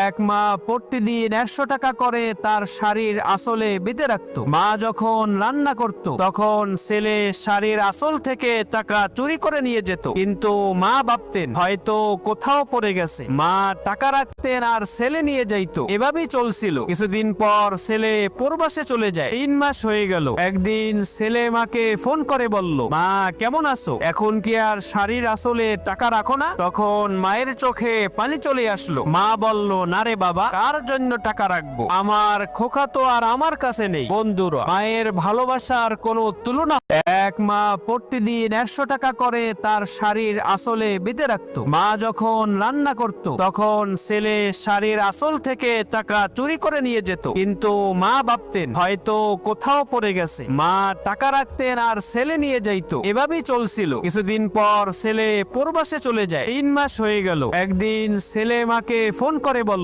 এক মা প্রতিদিন 100 টাকা করে তার শাড়ির আসলে বেঁধে রাখতো। মা যখন রান্না করত তখন ছেলে শাড়ির আসল থেকে টাকা চুরি করে নিয়ে যেত, কিন্তু মা ভাবতেন হয়তো কোথাও পড়ে গেছে। মা টাকা রাখতেন আর ছেলে নিয়ে যাইতো। এভাবেই চলছিল। কিছুদিন পর ছেলে প্রবাসে চলে যায়। 3 মাস হয়ে গেল। একদিন ছেলে মাকে ফোন করে বলল, মা কেমন আছো? এখন কি আর শাড়ির আসলে টাকা রাখো না? তখন মায়ের চোখে পানি চলে আসলো। মা বলল, না রে বাবা, কার জন্য টাকা রাখবো? আমার খোকা তো আর আমার কাছে নেই। বন্ধুরা, মায়ের ভালোবাসার কোনো তুলনা। এক মা প্রতিদিন 100 টাকা করে তার শাড়ির আসলে বেঁধে রাখতো। মা যখন রান্না করত তখন ছেলে শাড়ির আসল থেকে টাকা চুরি করে নিয়ে যেত, কিন্তু মা ভাবতেন হয়তো কোথাও পড়ে গেছে। মা টাকা রাখতেন আর ছেলে নিয়ে যাইতো। এভাবেই চলছিল। কিছুদিন পর ছেলে প্রবাসে চলে যায়। 3 মাস হয়ে গেল। একদিন ছেলে মাকে ফোন করে বলল,